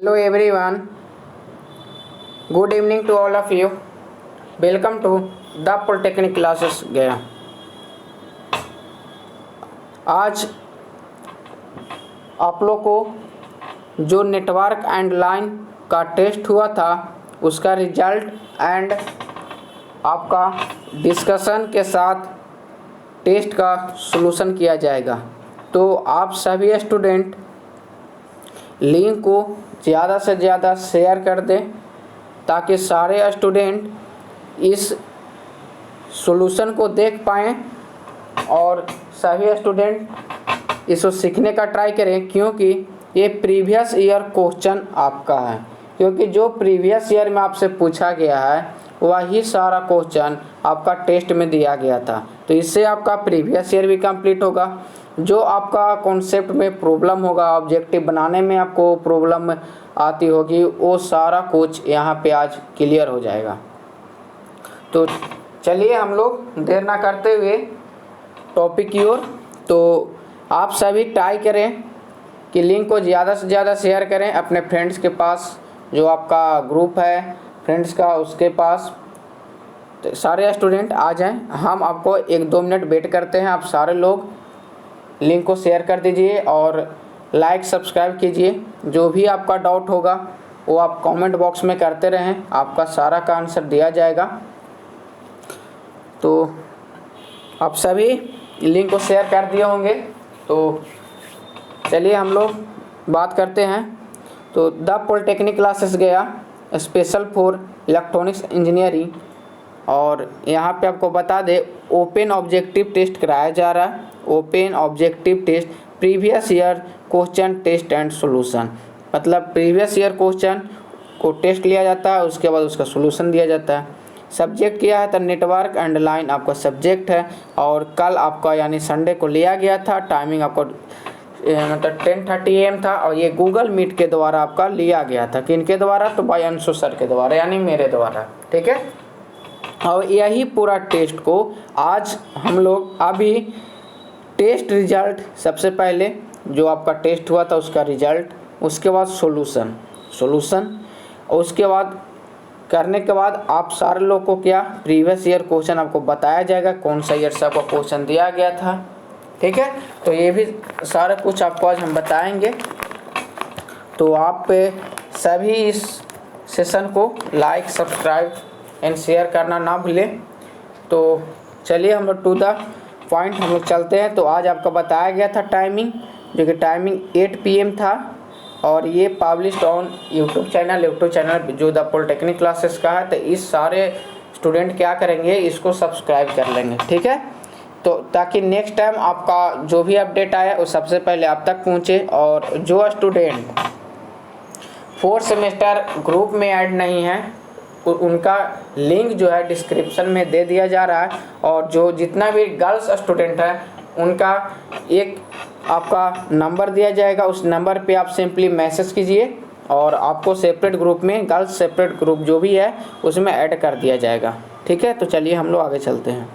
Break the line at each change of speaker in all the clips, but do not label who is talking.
Hello everyone, good evening to all of you. Welcome to the Polytechnic classes गया। आज आप लोग को जो नेटवर्क एंड लाइन का टेस्ट हुआ था उसका रिजल्ट एंड आपका डिस्कशन के साथ टेस्ट का सॉल्यूशन किया जाएगा। तो आप सभी स्टूडेंट लिंक को ज़्यादा से ज़्यादा शेयर कर दें ताकि सारे स्टूडेंट इस सॉल्यूशन को देख पाएँ और सभी स्टूडेंट इसको सीखने का ट्राई करें, क्योंकि ये प्रीवियस ईयर क्वेश्चन आपका है। क्योंकि जो प्रीवियस ईयर में आपसे पूछा गया है वही सारा क्वेश्चन आपका टेस्ट में दिया गया था, तो इससे आपका प्रीवियस ईयर भी कंप्लीट होगा। जो आपका कॉन्सेप्ट में प्रॉब्लम होगा, ऑब्जेक्टिव बनाने में आपको प्रॉब्लम आती होगी, वो सारा कुछ यहाँ पे आज क्लियर हो जाएगा। तो चलिए हम लोग देर ना करते हुए टॉपिक की ओर। तो आप सभी ट्राई करें कि लिंक को ज़्यादा से ज़्यादा शेयर करें अपने फ्रेंड्स के पास, जो आपका ग्रुप है फ्रेंड्स का उसके पास। तो सारे स्टूडेंट आ जाएं, हम आपको 1-2 मिनट वेट करते हैं। आप सारे लोग लिंक को शेयर कर दीजिए और लाइक सब्सक्राइब कीजिए। जो भी आपका डाउट होगा वो आप कमेंट बॉक्स में करते रहें, आपका सारा का आंसर दिया जाएगा। तो आप सभी लिंक को शेयर कर दिए होंगे, तो चलिए हम लोग बात करते हैं। तो द पॉलिटेक्निक क्लासेस गया स्पेशल फॉर इलेक्ट्रॉनिक्स इंजीनियरिंग, और यहाँ पे आपको बता दे ओपन ऑब्जेक्टिव टेस्ट कराया जा रहा है। Open objective test previous year question test and solution, मतलब प्रीवियस ईयर क्वेश्चन को टेस्ट लिया जाता है, उसके बाद उसका सॉल्यूशन दिया जाता है। सब्जेक्ट किया है तो नेटवर्क एंड लाइन आपका सब्जेक्ट है, और कल आपका यानी संडे को लिया गया था। टाइमिंग आपको मतलब 10:30 AM था, और ये गूगल मीट के द्वारा आपका लिया गया था। किनके द्वारा? तो भाई अंशु सर के द्वारा, यानी मेरे द्वारा। ठीक है, और यही पूरा टेस्ट को आज हम लोग अभी टेस्ट रिजल्ट, सबसे पहले जो आपका टेस्ट हुआ था उसका रिजल्ट, उसके बाद सॉल्यूशन, और उसके बाद करने के बाद आप सारे लोग को क्या प्रीवियस ईयर क्वेश्चन आपको बताया जाएगा, कौन सा ईयर से आपको क्वेश्चन दिया गया था। ठीक है, तो ये भी सारा कुछ आपको आज हम बताएंगे। तो आप सभी इस सेशन को लाइक सब्सक्राइब एंड शेयर करना ना भूलें। तो चलिए हम लोग टू द पॉइंट हम लोग चलते हैं। तो आज आपका बताया गया था टाइमिंग, जो कि टाइमिंग 8 PM था, और ये पब्लिश्ड ऑन यूट्यूब चैनल जो द पॉलिटेक्निक क्लासेस का है। तो इस सारे स्टूडेंट क्या करेंगे, इसको सब्सक्राइब कर लेंगे। ठीक है, तो ताकि नेक्स्ट टाइम आपका जो भी अपडेट आए वो सबसे पहले आप तक पहुँचे। और जो स्टूडेंट 4th सेमेस्टर ग्रुप में ऐड नहीं है उनका लिंक जो है डिस्क्रिप्शन में दे दिया जा रहा है, और जो जितना भी गर्ल्स स्टूडेंट है उनका एक आपका नंबर दिया जाएगा। उस नंबर पे आप सिंपली मैसेज कीजिए और आपको सेपरेट ग्रुप में, गर्ल्स सेपरेट ग्रुप जो भी है उसमें ऐड कर दिया जाएगा। ठीक है, तो चलिए हम लोग आगे चलते हैं।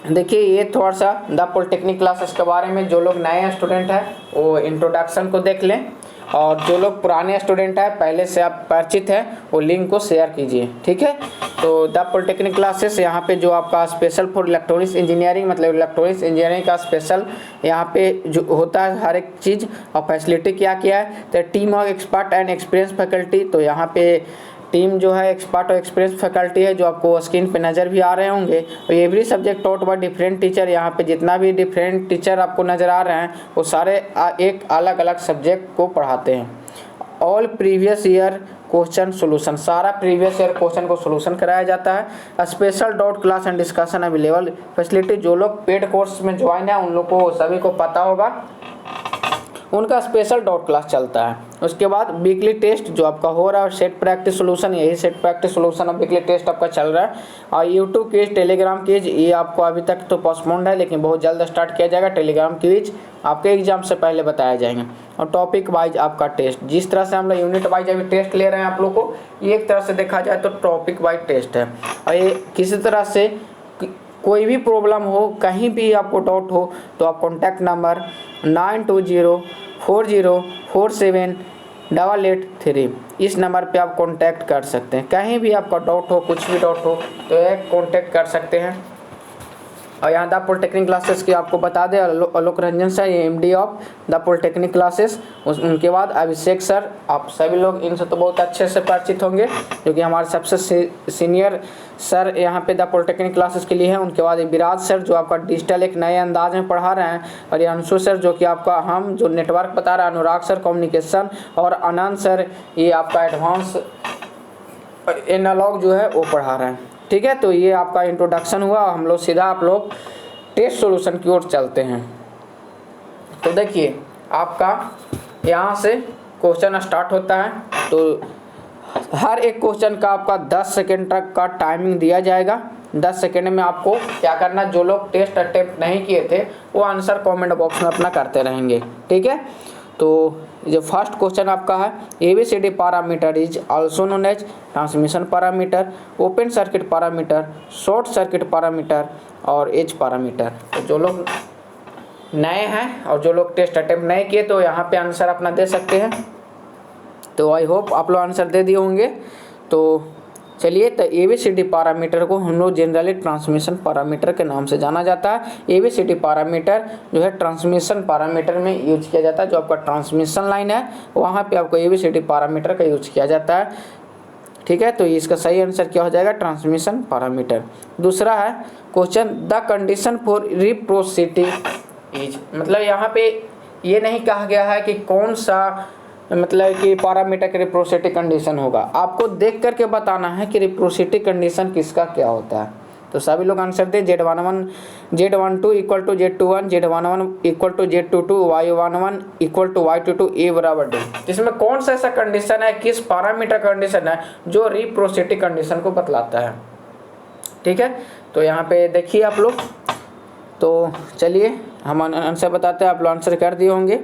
देखिए, ये थोड़ा सा द पॉलिटेक्निक क्लासेस के बारे में जो लोग नए स्टूडेंट हैं वो इंट्रोडक्शन को देख लें, और जो लोग पुराने स्टूडेंट हैं पहले से आप परिचित हैं वो लिंक को शेयर कीजिए। ठीक है, तो द पॉलिटेक्निक क्लासेस यहाँ पे जो आपका स्पेशल फॉर इलेक्ट्रॉनिक्स इंजीनियरिंग, मतलब इलेक्ट्रॉनिक्स इंजीनियरिंग का स्पेशल यहाँ पे जो होता है हर एक चीज़, और फैसिलिटी क्या किया है तो team of expert and experience faculty. तो यहाँ पे टीम जो है एक्सपर्ट और एक्सपीरियंस फैकल्टी है, जो आपको स्क्रीन पे नज़र भी आ रहे होंगे। और every subject taught by different teacher, यहाँ पे जितना भी डिफरेंट टीचर आपको नज़र आ रहे हैं वो सारे एक अलग अलग सब्जेक्ट को पढ़ाते हैं। All previous year question solution, सारा प्रीवियस ईयर क्वेश्चन को सॉल्यूशन कराया जाता है। Special doubt class and discussion available facility, जो लोग पेड कोर्स में ज्वाइन है उन लोग को सभी को पता होगा, उनका स्पेशल डाउट क्लास चलता है। उसके बाद वीकली टेस्ट जो आपका हो रहा है, सेट प्रैक्टिस सॉल्यूशन, यही सेट प्रैक्टिस सॉल्यूशन और वीकली टेस्ट आपका चल रहा है। और यूट्यूब क्विज, टेलीग्राम क्विज, ये आपको अभी तक तो पोस्टपोन्ड है लेकिन बहुत जल्द स्टार्ट किया जाएगा। टेलीग्राम क्विज आपके एग्जाम से पहले बताए जाएंगे। और टॉपिक वाइज आपका टेस्ट, जिस तरह से हम लोग यूनिट वाइज अभी टेस्ट ले रहे हैं आप लोग को, ये एक तरह से देखा जाए तो टॉपिक वाइज टेस्ट है। और ये किसी तरह से कोई भी प्रॉब्लम हो, कहीं भी आपको डाउट हो, तो आप कॉन्टैक्ट नंबर 92040478 888 इस नंबर पे आप कांटेक्ट कर सकते हैं। कहीं भी आपका डाउट हो, कुछ भी डाउट हो तो एक कांटेक्ट कर सकते हैं। और यहाँ द पॉलिटेक्निक क्लासेस की आपको बता दें, आलोक रंजन सर ये MD of the polytechnic classes, उनके बाद अभिषेक सर। आप सभी लोग इनसे तो बहुत अच्छे से परिचित होंगे क्योंकि हमारे सबसे सीनियर सर यहाँ पे द पॉलिटेक्निक क्लासेस के लिए हैं। उनके बाद विराज सर जो आपका डिजिटल एक नए अंदाज में पढ़ा रहे हैं, और ये अंशु सर जो कि आपका हम जो नेटवर्क बता रहे हैं, अनुराग सर कम्युनिकेशन, और आनंद सर ये आपका एडवांस एनालॉग जो है वो पढ़ा रहे हैं। ठीक है, तो ये आपका इंट्रोडक्शन हुआ। हम लोग सीधा आप लोग टेस्ट सॉल्यूशन की ओर चलते हैं। तो देखिए आपका यहाँ से क्वेश्चन स्टार्ट होता है। तो हर एक क्वेश्चन का आपका 10 सेकेंड तक का टाइमिंग दिया जाएगा। 10 सेकेंड में आपको क्या करना, जो लोग टेस्ट अटेम्प्ट नहीं किए थे वो आंसर कमेंट बॉक्स में अपना करते रहेंगे। ठीक है, तो जो फर्स्ट क्वेश्चन आपका है, ABCD parameter is also known as transmission parameter, open circuit parameter, short circuit parameter और एज पैरामीटर। तो जो लोग नए हैं और जो लोग टेस्ट अटेम्प्ट नहीं किए तो यहाँ पे आंसर अपना दे सकते हैं। तो आई होप आप लोग आंसर दे दिए होंगे। तो चलिए, तो ABCD पैरामीटर को हम लोग जनरली ट्रांसमिशन पैरामीटर के नाम से जाना जाता है। ABCD पैरामीटर जो है ट्रांसमिशन पैरामीटर में यूज किया जाता है। जो आपका ट्रांसमिशन लाइन है वहाँ पे आपको ABCD पैरामीटर का यूज किया जाता है। ठीक है, तो इसका सही आंसर क्या हो जाएगा, ट्रांसमिशन पैरामीटर। दूसरा है question, the condition for reciprocity is, मतलब यहाँ पे ये नहीं कहा गया है कि कौन सा मतलब कि पैरामीटर की रिप्रोसिटी कंडीशन होगा, आपको देख करके बताना है कि रिप्रोसिटी कंडीशन किसका क्या होता है। तो सभी लोग आंसर दे, Z11 Z12 equal to Z21, Z11 equal to Z22, Y11 equal to Y22, A बराबर D। इसमें कौन सा ऐसा कंडीशन है, किस पैरामीटर कंडीशन है जो रिप्रोसिटी कंडीशन को बतलाता है। ठीक है, तो यहाँ पे देखिए आप लोग। तो चलिए हम आंसर बताते हैं, आप लोग आंसर कर दिए होंगे।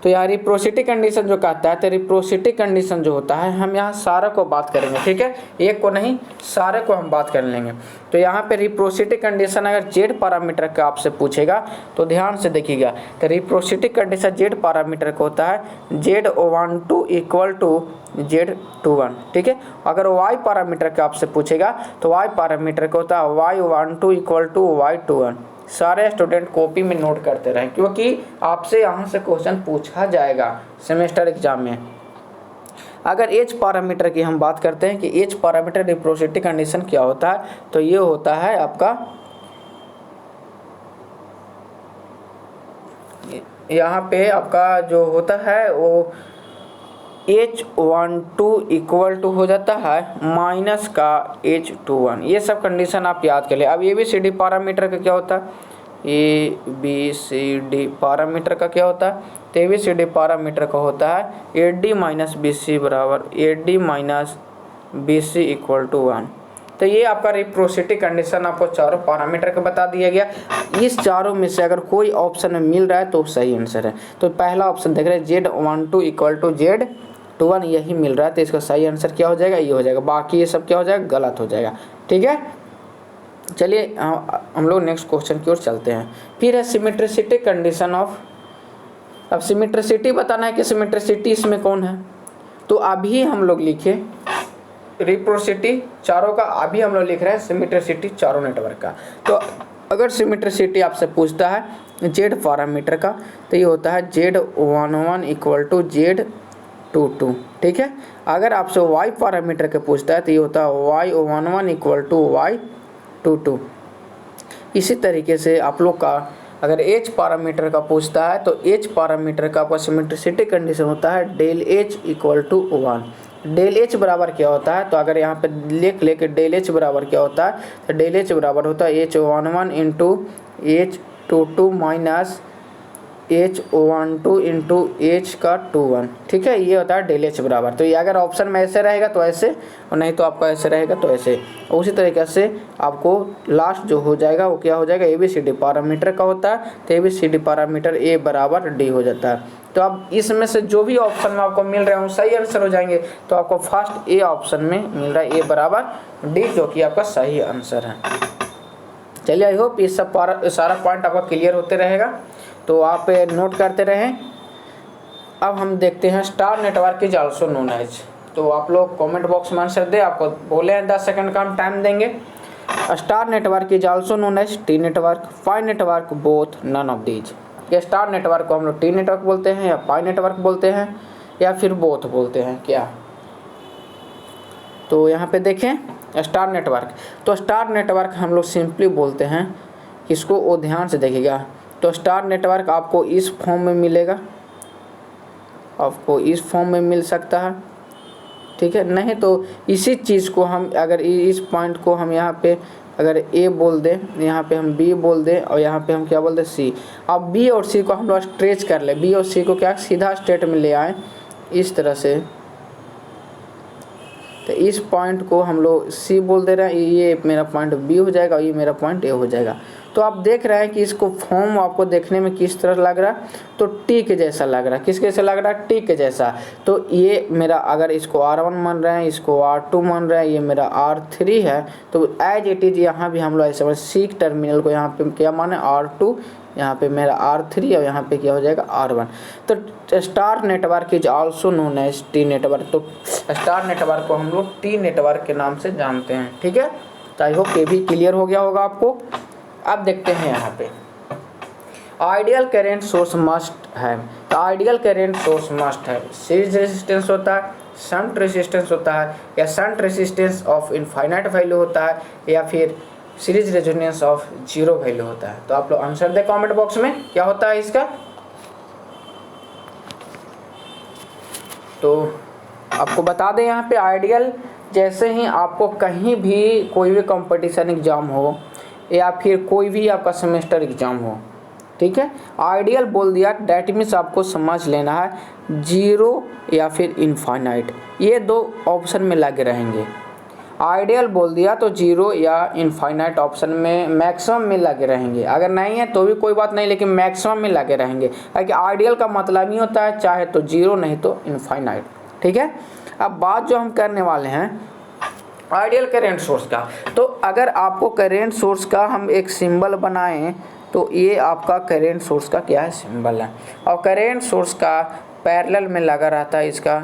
तो यहाँ रिप्रोसिटी कंडीशन जो कहता है, तो रिप्रोसिटी कंडीशन जो होता है, हम यहाँ सारे को बात करेंगे। ठीक है, एक को नहीं सारे को हम बात कर लेंगे। तो यहाँ पे रिप्रोसिटी कंडीशन अगर Z पैरामीटर का आपसे पूछेगा तो ध्यान से देखिएगा। तो रिप्रोसिटी कंडीशन Z पैरामीटर का होता है Z12 इक्वल टू Z21। ठीक है, अगर Y पैरामीटर का आपसे पूछेगा तो Y पैरामीटर का होता है Y12 इक्वल टू Y21। सारे स्टूडेंट कॉपी में नोट करते रहें क्योंकि आपसे यहाँ से क्वेश्चन पूछा जाएगा सेमेस्टर एग्जाम में। अगर एज पैरामीटर की हम बात करते हैं कि एज पैरामीटर रिप्रोसिटी कंडीशन क्या होता है, तो ये होता है आपका, यहाँ पे आपका जो होता है वो H12 इक्वल टू हो जाता है माइनस का H21। ये सब कंडीशन आप याद कर ले। अब ABCD पैरामीटर का क्या होता है, ABCD पैरामीटर का क्या होता है, तो ABCD पैरामीटर का होता है AD माइनस BC बराबर AD minus BC equal to 1। तो ये आपका रिप्रोसिटी कंडीशन आपको चारों पैरामीटर का बता दिया गया। इस चारों में से अगर कोई ऑप्शन में मिल रहा है तो सही आंसर है। तो पहला ऑप्शन देख रहे हैं Z12 इक्वल टू Z21, यही मिल रहा है, तो इसका सही आंसर क्या हो जाएगा, ये हो जाएगा। बाकी ये सब क्या हो जाएगा, गलत हो जाएगा। ठीक है, चलिए हम लोग नेक्स्ट क्वेश्चन की ओर चलते हैं। फिर है सिमेट्रिसिटी कंडीशन ऑफ। अब सिमेट्रिसिटी बताना है कि सिमेट्रिसिटी इसमें कौन है। तो अभी हम लोग लिखे रिप्रोसिटी चारों का, अभी हम लोग लिख रहे हैं सिमेट्रिसिटी चारों नेटवर्क का। तो अगर सिमेट्रिसिटी आपसे पूछता है Z पैरामीटर का, तो ये होता है Z11 इक्वल टू Z22। ठीक है, अगर आपसे Y पैरामीटर का पूछता है तो ये होता है Y11 इक्वल टू Y22। इसी तरीके से आप लोग का अगर H पैरामीटर का पूछता है तो H पैरामीटर का आपका सिमेट्रिसिटी कंडीशन होता है del H equal to 1। Del H बराबर क्या होता है, तो अगर यहाँ पे लिख ले कि डेल H बराबर क्या होता है, तो डेल H बराबर होता है H11 into H22 minus H12 into H का 21। ठीक है, ये होता है डेल H बराबर। तो ये अगर ऑप्शन में ऐसे रहेगा तो ऐसे, और नहीं तो आपका ऐसे रहेगा तो ऐसे। उसी तरीके से आपको लास्ट जो हो जाएगा वो क्या हो जाएगा, ABCD पैरामीटर का होता है, तो ABCD पैरामीटर A बराबर D हो जाता है। तो अब इसमें से जो भी ऑप्शन में आपको मिल रहे हैं सही आंसर हो जाएंगे। तो आपको फर्स्ट A ऑप्शन में मिल रहा है A बराबर D, जो कि आपका सही आंसर है। चलिए, आई होप ये सब सारा पॉइंट आपका क्लियर होते रहेगा, तो आप नोट करते रहें। अब हम देखते हैं star network is also known as. तो आप लोग कमेंट बॉक्स में आंसर दे, आपको बोले हैं 10 सेकंड का हम टाइम देंगे। Star network is also known as T network, pi network, both, none of these. ये स्टार नेटवर्क को हम लोग टी नेटवर्क बोलते हैं या पाई नेटवर्क बोलते हैं या फिर बोथ बोलते हैं क्या। तो यहाँ पे देखें स्टार नेटवर्क, तो स्टार नेटवर्क हम लोग सिंपली बोलते हैं, इसको वो ध्यान से देखिएगा। तो स्टार नेटवर्क आपको इस फॉर्म में मिलेगा, आपको इस फॉर्म में मिल सकता है, ठीक है। नहीं तो इसी चीज़ को हम अगर इस पॉइंट को हम यहाँ पे अगर ए बोल दें, यहाँ पे हम बी बोल दें और यहाँ पे हम क्या बोल दें सी। अब बी और सी को हम लोग स्ट्रेच कर ले, बी और सी को क्या सीधा स्टेट में ले आए इस तरह से। तो इस पॉइंट को हम लोग सी बोल दे रहे हैं, ये मेरा पॉइंट बी हो जाएगा और ये मेरा पॉइंट ए हो जाएगा। तो आप देख रहे हैं कि इसको फॉर्म आपको देखने में किस तरह लग रहा है, तो टी के जैसा लग रहा है। किस कैसे लग रहा है, टी के जैसा। तो ये मेरा अगर इसको R1 मान रहे हैं, इसको R2 मान रहे हैं, ये मेरा R3 है। तो एज इट इज यहाँ भी हम लोग ऐसे सी टर्मिनल को यहाँ पे क्या माने R2, यहाँ पे मेरा R3 और यहाँ पे क्या हो जाएगा R1। तो star network is also known as T network. तो स्टार नेटवर्क को हम लोग टी नेटवर्क के नाम से जानते हैं, ठीक है। तो आई होप ये भी क्लियर हो गया होगा आपको। अब देखते हैं यहाँ पे आइडियल करेंट सोर्स मस्ट है। तो आइडियल करेंट सोर्स मस्ट है, सीरीज रेजिस्टेंस होता है, शंट रेजिस्टेंस होता है, या shunt resistance of infinite value होता है, या फिर series resonance of zero value होता है। तो आप लोग आंसर दे कमेंट बॉक्स में क्या होता है इसका। तो आपको बता दें यहाँ पे आइडियल, जैसे ही आपको कहीं भी कोई भी कंपटीशन एग्जाम हो या फिर कोई भी आपका सेमेस्टर एग्जाम हो, ठीक है, आइडियल बोल दिया, डैट मीन्स आपको समझ लेना है जीरो या फिर इनफाइनाइट, ये दो ऑप्शन में लगे रहेंगे। आइडियल बोल दिया तो जीरो या इनफाइनाइट ऑप्शन में मैक्सिमम में लगे रहेंगे। अगर नहीं है तो भी कोई बात नहीं, लेकिन मैक्सिमम में लगे रहेंगे, क्योंकि आइडियल का मतलब ही होता है चाहे तो जीरो नहीं तो इनफाइनाइट, ठीक है। अब बात जो हम करने वाले हैं आइडियल करेंट सोर्स का, तो अगर आपको करेंट सोर्स का हम एक सिंबल बनाएं तो ये आपका करेंट सोर्स का क्या है, सिंबल है। और करेंट सोर्स का पैरेलल में लगा रहता है, इसका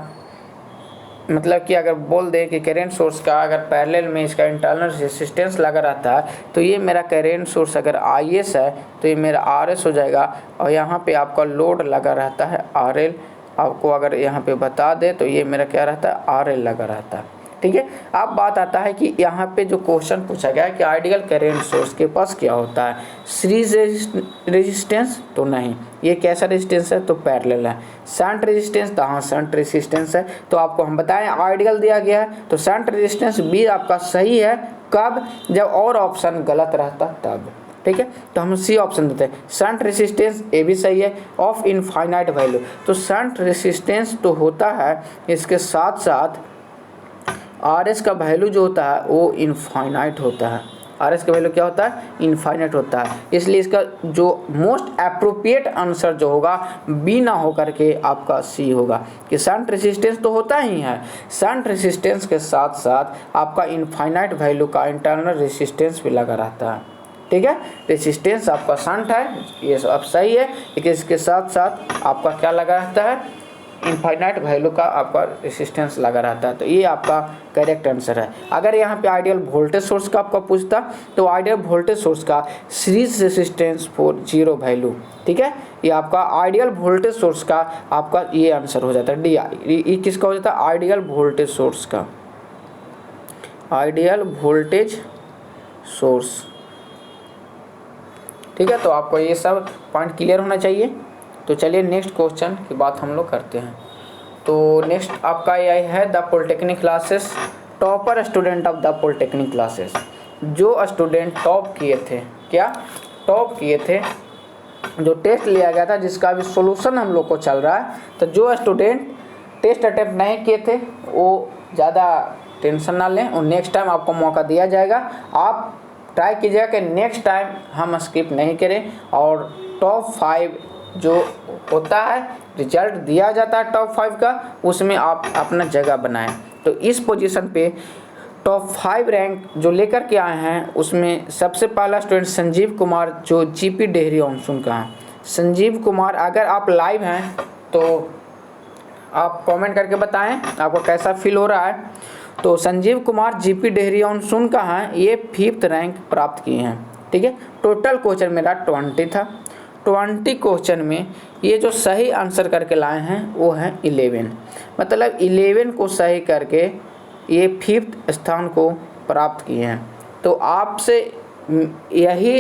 मतलब कि अगर बोल दे कि करेंट सोर्स का अगर पैरेलल में इसका इंटरनल रेजिस्टेंस लगा रहता है, तो ये मेरा करेंट सोर्स अगर IS है तो ये मेरा RS हो जाएगा। और यहाँ पे आपका लोड लगा रहता है RL, आपको अगर यहाँ पे बता दे तो ये मेरा क्या रहता है, RL लगा रहता है, ठीक है। अब बात आता है कि यहाँ पे जो क्वेश्चन पूछा गया है कि आइडियल करेंट सोर्स के पास क्या होता है, सीरीज रेजिस्टेंस, तो नहीं, ये कैसा रेजिस्टेंस है, तो पैरेलल है। शंट रेजिस्टेंस, तो हाँ शंट रेजिस्टेंस है। तो आपको हम बताएं आइडियल दिया गया है तो शंट रेजिस्टेंस बी आपका सही है, कब, जब और ऑप्शन गलत रहता तब, ठीक है। तो हम सी ऑप्शन देते हैं। शंट रेजिस्टेंस ए भी सही है, ऑफ इनफाइनाइट वैल्यू, तो शंट रेजिस्टेंस तो होता है, इसके साथ साथ RS का वैल्यू जो होता है वो इनफाइनाइट होता है। RS का वैल्यू क्या होता है, इनफाइनाइट होता है। इसलिए इसका जो मोस्ट अप्रोप्रिएट आंसर जो होगा बी ना हो करके आपका सी होगा, कि शंट रेजिस्टेंस तो होता ही है, शंट रेजिस्टेंस के साथ साथ आपका इनफाइनाइट वैल्यू का इंटरनल रेजिस्टेंस भी लगा रहता है, ठीक है। रेजिस्टेंस आपका शंट है, ये सब सही है, लेकिन इसके साथ साथ आपका क्या लगा रहता है, इनफाइनाइट वैल्यू का आपका रेजिस्टेंस लगा रहता है। तो ये आपका करेक्ट आंसर है। अगर यहाँ पे आइडियल वोल्टेज सोर्स का आपका पूछता तो आइडियल वोल्टेज सोर्स का series resistance for zero value, ठीक है, ये आपका आइडियल वोल्टेज सोर्स का आपका ये आंसर हो जाता है डी। ये किसका हो जाता है, आइडियल वोल्टेज सोर्स का, आइडियल वोल्टेज सोर्स, ठीक है। तो आपको ये सब पॉइंट क्लियर होना चाहिए। तो चलिए नेक्स्ट क्वेश्चन की बात हम लोग करते हैं। तो नेक्स्ट आपका ये है the polytechnic classes, topper student of the polytechnic classes, जो स्टूडेंट टॉप किए थे, क्या टॉप किए थे, जो टेस्ट लिया गया था जिसका अभी सॉल्यूशन हम लोग को चल रहा है, तो जो स्टूडेंट टेस्ट अटेम्प्ट नहीं किए थे वो ज़्यादा टेंशन ना लें, और नेक्स्ट टाइम आपको मौका दिया जाएगा। आप ट्राई कीजिएगा कि नेक्स्ट टाइम हम स्किप नहीं करें, और टॉप 5 जो होता है रिजल्ट दिया जाता है टॉप 5 का, उसमें आप अपना जगह बनाएं। तो इस पोजीशन पे टॉप 5 रैंक जो लेकर के आए हैं उसमें सबसे पहला स्टूडेंट संजीव कुमार, जो GP डेहरी ऑनसून का है। संजीव कुमार, अगर आप लाइव हैं तो आप कमेंट करके बताएं आपको कैसा फील हो रहा है। तो संजीव कुमार जीपी डेहरी ऑन सुन कहाँ है, ये 5th रैंक प्राप्त किए हैं। ठीक है, टोटल क्वेश्चन मेरा 20 था। 20 क्वेश्चन में ये जो सही आंसर करके लाए हैं वो हैं 11, मतलब 11 को सही करके ये 5th स्थान को प्राप्त किए हैं। तो आपसे यही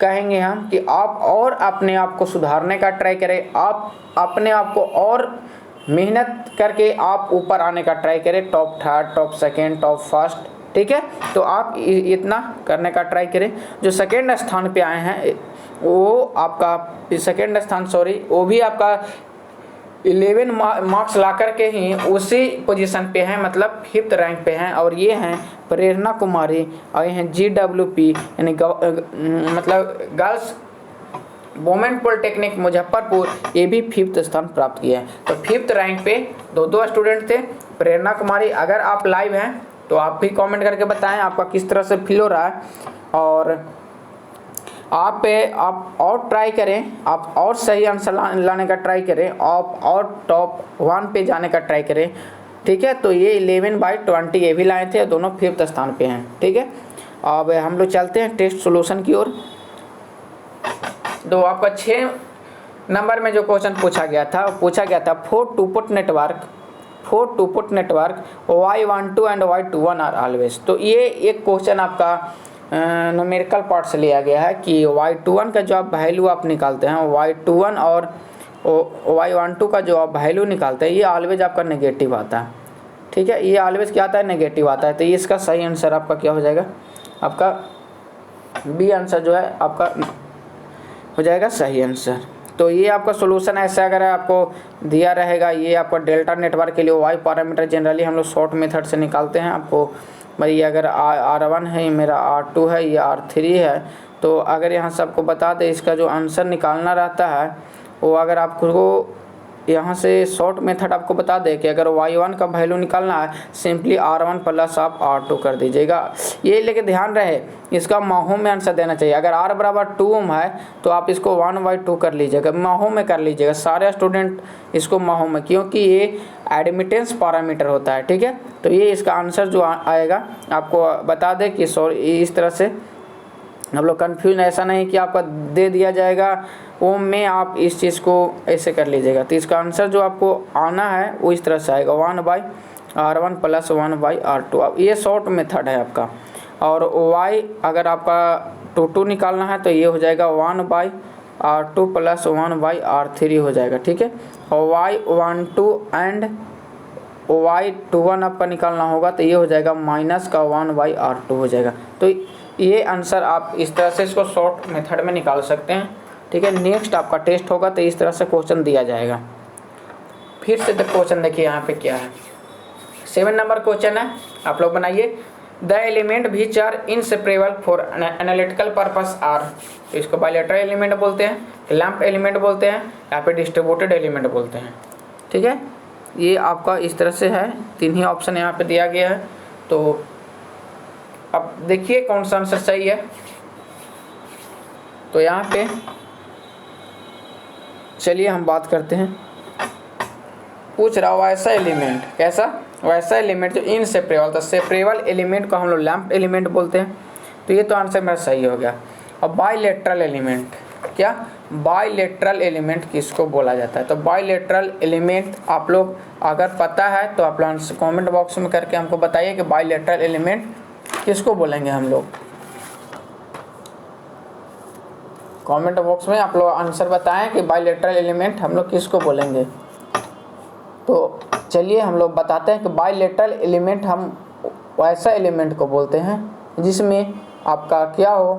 कहेंगे हम कि आप और अपने आप को सुधारने का ट्राई करें, आप अपने आप को और मेहनत करके आप ऊपर आने का ट्राई करें, top 3rd, top 2nd, top 1st। ठीक है, तो आप इतना करने का ट्राई करें। जो 2nd स्थान पे आए हैं वो आपका 2nd स्थान वो भी आपका 11 मार्क्स ला करके ही उसी पोजीशन पे हैं, मतलब 5th रैंक पे हैं। और ये हैं प्रेरणा कुमारी और ये हैं GWP यानी मतलब गर्ल्स वुमेन पॉलिटेक्निक मुजफ्फरपुर, ये भी 5th स्थान प्राप्त किया है। तो 5th रैंक पे दो स्टूडेंट थे। प्रेरणा कुमारी, अगर आप लाइव हैं तो आप भी कमेंट करके बताएं आपका किस तरह से फील हो रहा है। और आप और ट्राई करें, आप और सही आंसर लाने का ट्राई करें, आप और टॉप 1 पे जाने का ट्राई करें। ठीक है, तो ये 11/20 ये भी लाए थे, दोनों 5th स्थान पे हैं। ठीक है, अब हम लोग चलते हैं टेस्ट सॉल्यूशन की ओर। तो आपका 6 नंबर में जो क्वेश्चन पूछा गया था for two port network Y12 and Y21 are always. तो ये एक क्वेश्चन आपका न्यूमेरिकल पार्ट से लिया गया है कि Y21 का जो आप वैल्यू आप निकालते हैं, Y21 और Y12 का जो आप वैल्यू निकालते हैं, ये ऑलवेज आपका नेगेटिव आता है। ठीक है, ये ऑलवेज क्या आता है, नेगेटिव आता है। तो ये इसका सही आंसर आपका क्या हो जाएगा, आपका बी आंसर जो है आपका हो जाएगा सही आंसर। तो ये आपका सोल्यूशन ऐसा अगर आपको दिया रहेगा, ये आपका डेल्टा नेटवर्क के लिए वाई पैरामीटर जनरली हम लोग शॉर्ट मेथड से निकालते हैं। आपको भाई अगर R1 है, ये मेरा R2 है, ये R3 है, तो अगर यहाँ से आपको बता दें इसका जो आंसर निकालना रहता है वो अगर आपको यहाँ से शॉर्ट मेथड आपको बता दे कि अगर Y1 का वैल्यू निकालना है सिंपली R1 प्लस आप R2 कर दीजिएगा। ये लेके ध्यान रहे इसका माहों में आंसर देना चाहिए। अगर R बराबर 2 ओम है तो आप इसको 1/2 कर लीजिएगा, माहों में कर लीजिएगा सारे स्टूडेंट इसको माहों में, क्योंकि ये एडमिटेंस पैरामीटर होता है। ठीक है, तो ये इसका आंसर जो आएगा आपको बता दें कि सॉरी इस तरह से हम लोग कन्फ्यूजन ऐसा नहीं कि आपका दे दिया जाएगा ओम में आप इस चीज़ को ऐसे कर लीजिएगा। तो इसका आंसर जो आपको आना है वो इस तरह से आएगा 1/R1 प्लस 1/R2। अब ये शॉर्ट मेथड है आपका। और y अगर आपका 2 निकालना है तो ये हो जाएगा 1/R2 प्लस 1/R3 हो जाएगा। ठीक है, और Y12 एंड Y21 आपका निकालना होगा तो ये हो जाएगा माइनस का 1/R2 हो जाएगा। तो ये आंसर आप इस तरह से इसको शॉर्ट मेथड में निकाल सकते हैं। ठीक है, नेक्स्ट आपका टेस्ट होगा तो इस तरह से क्वेश्चन दिया जाएगा। फिर से क्वेश्चन देखिए यहाँ पे क्या है, 7 नंबर क्वेश्चन है, आप लोग बनाइए। The element which are inseparable for analytical purpose are. तो इसको बायलेटरल एलिमेंट बोलते हैं, लैंप एलिमेंट बोलते हैं, या फिर डिस्ट्रीब्यूटेड एलिमेंट बोलते हैं। ठीक है, ये आपका इस तरह से है, 3 ही ऑप्शन यहाँ पे दिया गया है। तो अब देखिए कौन सा आंसर सही है। तो यहाँ पे चलिए हम बात करते हैं, पूछ रहा वैसा एलिमेंट, कैसा वैसा एलिमेंट जो इनसेपरेबल, तो सेपरेबल एलिमेंट को हम लोग लैंप एलिमेंट बोलते हैं। तो ये तो आंसर मेरा सही हो गया। अब बायलेटरल एलिमेंट, क्या बायलेटरल एलिमेंट किसको बोला जाता है? तो बायलेटरल एलिमेंट आप लोग अगर पता है तो आप लोग कमेंट बॉक्स में करके हमको बताइए कि बायलेटरल एलिमेंट किसको बोलेंगे हम लोग। कमेंट बॉक्स में आप लोग आंसर बताएं कि बायलेटरल एलिमेंट हम लोग किसको बोलेंगे। तो चलिए हम लोग बताते हैं कि बायलेटरल एलिमेंट हम वैसा एलिमेंट को बोलते हैं जिसमें आपका क्या हो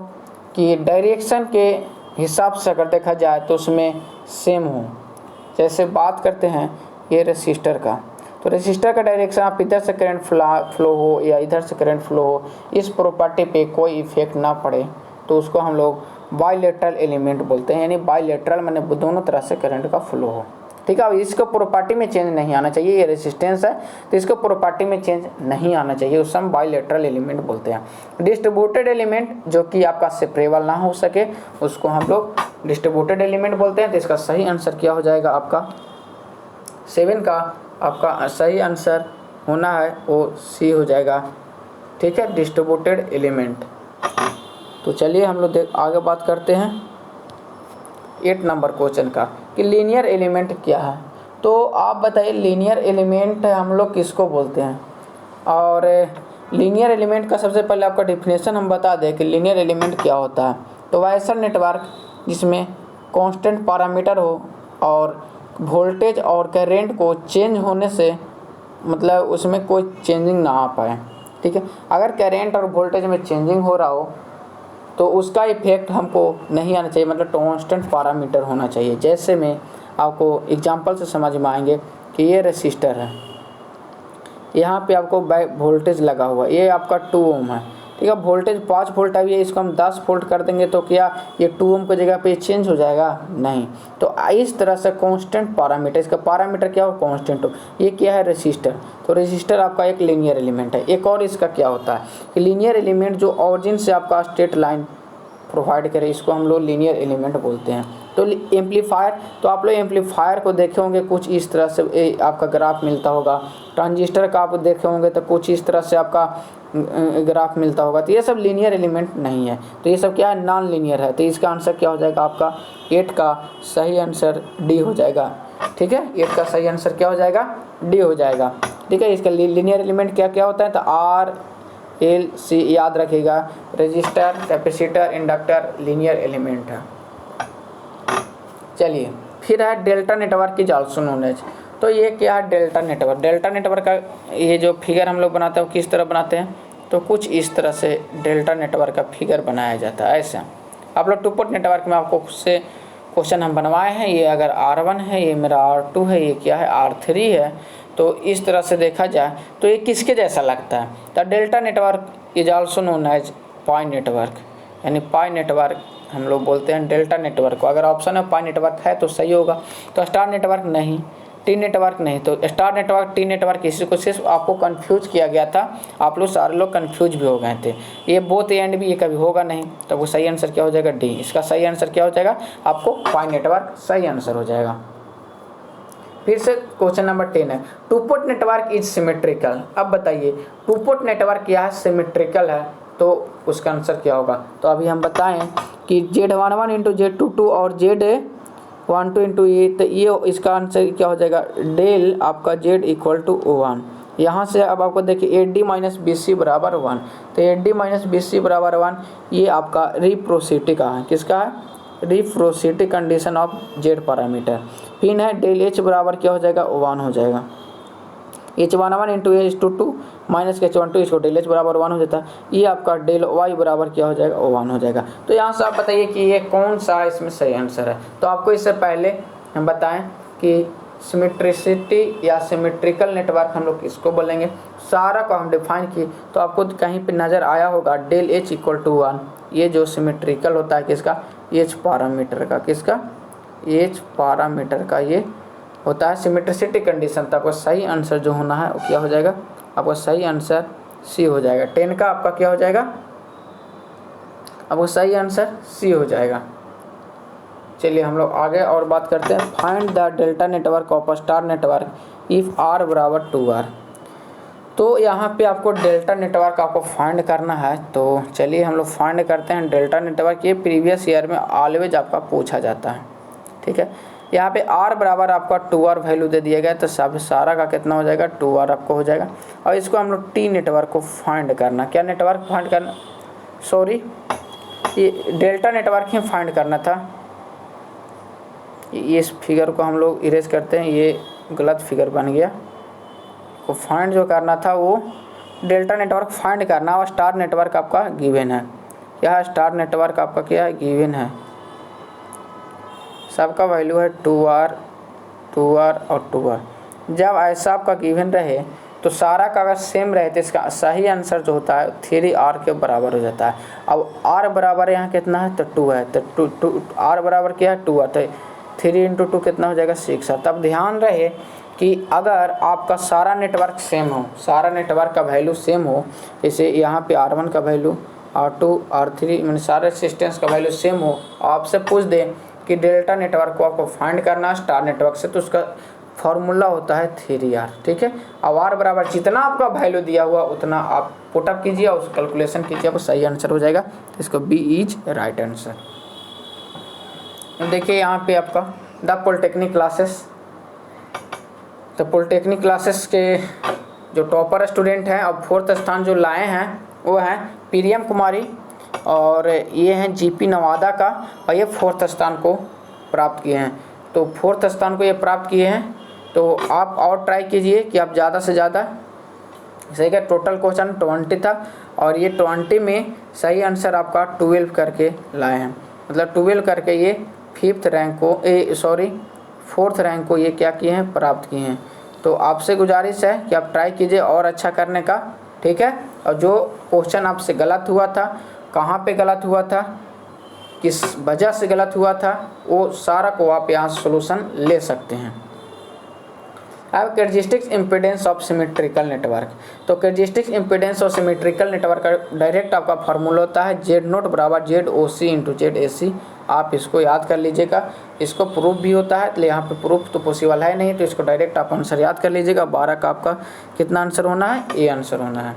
कि डायरेक्शन के हिसाब से अगर देखा जाए तो उसमें सेम हो। जैसे बात करते हैं ये रेसिस्टर का, तो रेसिस्टर का डायरेक्शन आप इधर से करंट फ्लो हो या इधर से करंट फ्लो हो, इस प्रॉपर्टी पे कोई इफेक्ट ना पड़े तो उसको हम लोग बायलेटरल एलिमेंट बोलते हैं। यानी बायलेटरल माने दोनों तरह से करंट का फ्लो हो। ठीक है, अब इसको प्रॉपर्टी में चेंज नहीं आना चाहिए, ये रेसिस्टेंस है तो इसको प्रॉपर्टी में चेंज नहीं आना चाहिए, उससे हम बायलेटरल एलिमेंट बोलते हैं। डिस्ट्रीब्यूटेड एलिमेंट जो कि आपका सेपरेबल ना हो सके उसको हम लोग डिस्ट्रीब्यूटेड एलिमेंट बोलते हैं। तो इसका सही आंसर क्या हो जाएगा आपका 7 का आपका सही आंसर होना है वो सी हो जाएगा। ठीक है, डिस्ट्रीब्यूटेड एलिमेंट। तो चलिए हम लोग आगे बात करते हैं 8 नंबर क्वेश्चन का कि लीनियर एलिमेंट क्या है। तो आप बताइए लीनियर एलिमेंट हम लोग किसको बोलते हैं। और लीनियर एलिमेंट का सबसे पहले आपका डिफिनेशन हम बता दें कि लीनियर एलिमेंट क्या होता है। तो वह ऐसा नेटवर्क जिसमें कांस्टेंट पैरामीटर हो और वोल्टेज और करंट को चेंज होने से मतलब उसमें कोई चेंजिंग ना आ पाए। ठीक है, अगर करंट और वोल्टेज में चेंजिंग हो रहा हो तो उसका इफेक्ट हमको नहीं आना चाहिए, मतलब कांस्टेंट पैरामीटर होना चाहिए। जैसे मैं आपको एग्जांपल से समझ में आएंगे कि ये रेसिस्टर है, यहाँ पे आपको वोल्टेज लगा हुआ है, ये आपका 2 ओम है। ठीक है, वोल्टेज 5 वोल्ट अभी है, इसको हम 10 वोल्ट कर देंगे तो क्या ये 2 ओम की जगह पे चेंज हो जाएगा? नहीं। तो इस तरह से कांस्टेंट पैरामीटर, इसका पैरामीटर क्या हो? कांस्टेंट हो। ये क्या है? रेसिस्टर। तो रेसिस्टर आपका एक लीनियर एलिमेंट है। एक और इसका क्या होता है कि लीनियर एलिमेंट जो ऑरिजिन से आपका स्ट्रेट लाइन प्रोवाइड करे, इसको हम लोग लीनियर एलिमेंट बोलते हैं। तो एम्पलीफायर, तो आप लोग एम्पलीफायर को देखे होंगे कुछ इस तरह से आपका ग्राफ मिलता होगा। ट्रांजिस्टर का आप देखे होंगे तो कुछ इस तरह से आपका ग्राफ मिलता होगा। तो ये सब लीनियर एलिमेंट नहीं है, तो ये सब क्या है? नॉन लीनियर है। तो इसका आंसर क्या हो जाएगा? आपका 8 का सही आंसर डी हो जाएगा। ठीक है, 8 का सही आंसर क्या हो जाएगा? डी हो जाएगा। ठीक है, इसका लीनियर एलिमेंट क्या क्या होता है? तो आर एल सी याद रखिएगा, register, capacitor, inductor linear element है। चलिए फिर है डेल्टा नेटवर्क की आल्सो नॉलेज। तो ये क्या है? Delta network. डेल्टा नेटवर्क का ये जो फिगर हम लोग बनाते हैं वो किस तरह बनाते हैं? तो कुछ इस तरह से डेल्टा नेटवर्क का फिगर बनाया जाता है। ऐसा आप लोग टू पोर्ट नेटवर्क में आपको से क्वेश्चन हम बनवाए हैं। ये अगर R1 है, ये मेरा R2 है, ये क्या है? R3 है। तो इस तरह से देखा जाए तो ये किसके जैसा लगता है? तो delta network is also known as pi network, यानी पाई नेटवर्क हम लोग बोलते हैं डेल्टा नेटवर्क को। अगर ऑप्शन में पाई नेटवर्क है तो सही होगा। तो स्टार नेटवर्क नहीं, टी नेटवर्क नहीं। तो स्टार नेटवर्क, टी नेटवर्क, इसी को सिर्फ आपको कंफ्यूज किया गया था। आप लोग सारे लोग कंफ्यूज भी हो गए थे। ये बोथ ए एंड बी, ये कभी होगा नहीं। तो वो सही आंसर क्या हो जाएगा? डी। इसका सही आंसर क्या हो जाएगा? आपको पाई नेटवर्क सही आंसर हो जाएगा। फिर से क्वेश्चन नंबर 10 है, two port network is symmetrical. अब बताइए टू पोर्ट नेटवर्क क्या है? सिमेट्रिकल है। तो उसका आंसर क्या होगा? तो अभी हम बताएं कि Z11 इंटू Z22 और Z12 इंटू ये, तो ये इसका आंसर क्या हो जाएगा? डेल आपका Z इक्वल टू 1। यहाँ से अब आपको देखिए AD माइनस BC बराबर 1। तो AD माइनस BC बराबर 1 ये आपका रिप्रोसिटी का है। किसका है? रिप्रोसिटी कंडीशन ऑफ Z पैरामीटर। फिर है डेल H बराबर क्या हो जाएगा? 1 हो जाएगा। H11 into H22 minus H12, इसको डेल H बराबर 1 हो जाता है। ये आपका डेल Y बराबर क्या हो जाएगा? 1 हो जाएगा। तो यहाँ से आप बताइए कि ये कौन सा इसमें सही आंसर है। तो आपको इससे पहले हम बताएं कि सिमेट्रिसिटी या सिमेट्रिकल नेटवर्क हम लोग किसको बोलेंगे, सारा को हम डिफाइन किए। तो आपको कहीं पे नज़र आया होगा डेल H इक्वल टू 1। ये जो सिमेट्रिकल होता है किसका? H पैरामीटर का। किसका? H पैरामीटर का ये होता है सिमेट्रिसिटी कंडीशन। तो आपका सही आंसर जो होना है वो क्या हो जाएगा? आपका सही आंसर सी हो जाएगा। 10 का आपका क्या हो जाएगा? आपका सही आंसर सी हो जाएगा। चलिए हम लोग आगे और बात करते हैं। Find the delta network of star network if R बराबर 2R। तो यहाँ पे आपको डेल्टा नेटवर्क आपको फाइंड करना है। तो चलिए हम लोग फाइंड करते हैं डेल्टा नेटवर्क। ये प्रीवियस ईयर में ऑलवेज आपका पूछा जाता है। ठीक है, यहाँ पे R बराबर आपका 2R वैल्यू दे दिया गया। तो सब सारा का कितना हो जाएगा? 2R आपको हो जाएगा। और इसको हम लोग टी नेटवर्क को फाइंड करना। क्या नेटवर्क फाइंड करना? सॉरी, ये डेल्टा नेटवर्क ही फाइंड करना था। इस फिगर को हम लोग इरेज करते हैं, ये गलत फिगर बन गया। को फाइंड जो करना था वो डेल्टा नेटवर्क फाइंड करना। और स्टार नेटवर्क आपका गिवन है। क्या है? स्टार नेटवर्क आपका क्या है? गिवन है। सबका वैल्यू है 2R, 2R और 2R। जब ऐसा आपका गिवन रहे तो सारा का अगर सेम रहे तो इसका सही आंसर जो होता है 3R के बराबर हो जाता है। अब R बराबर यहाँ कितना है? तो 2 है। तो R बराबर क्या है? 2 है। तो 3 इंटू 2 कितना हो जाएगा? 6 है। तब ध्यान रहे कि अगर आपका सारा नेटवर्क सेम हो, सारा नेटवर्क का वैल्यू सेम हो, जैसे यहाँ पे R1 का वैल्यू, R2, R3 मैंने सारे रेसिस्टेंस का वैल्यू सेम हो, आपसे पूछ दें कि डेल्टा नेटवर्क को आपको फाइंड करना स्टार नेटवर्क से, तो उसका फॉर्मूला होता है 3r। ठीक है, अब r बराबर जितना आपका वैल्यू दिया हुआ उतना आप पुटअप कीजिए और उस कैलकुलेशन कीजिए, आपको सही आंसर हो जाएगा। इसको बी इज राइट आंसर। देखिए यहाँ पे आपका द पॉलिटेक्निक क्लासेस, तो पॉलिटेक्निक क्लासेस के जो टॉपर स्टूडेंट हैं और 4th स्थान जो लाए हैं वो हैं प्रियम कुमारी, और ये हैं जीपी नवादा का, और ये 4th स्थान को प्राप्त किए हैं। तो 4th स्थान को ये प्राप्त किए हैं, तो आप और ट्राई कीजिए कि आप ज़्यादा से ज़्यादा सही का। टोटल क्वेश्चन 20 था और ये 20 में सही आंसर आपका 12 करके लाए हैं, मतलब 12 करके ये 4th रैंक को ये क्या किए हैं, प्राप्त किए हैं। तो आपसे गुजारिश है कि आप ट्राई कीजिए और अच्छा करने का। ठीक है, और जो क्वेश्चन आपसे गलत हुआ था, कहाँ पे गलत हुआ था, किस वजह से गलत हुआ था, वो सारा को आप यहाँ सोल्यूशन ले सकते हैं। अब characteristics impedance of symmetrical network, तो characteristics impedance of symmetrical network का डायरेक्ट आपका फार्मूला होता है Z0 बराबर ZOC इंटू ZAC। आप इसको याद कर लीजिएगा, इसको प्रूफ भी होता है, तो यहाँ पे प्रूफ तो पॉसिबल है नहीं, तो इसको डायरेक्ट आप आंसर याद कर लीजिएगा। 12 का आपका कितना आंसर होना है, ए आंसर होना है।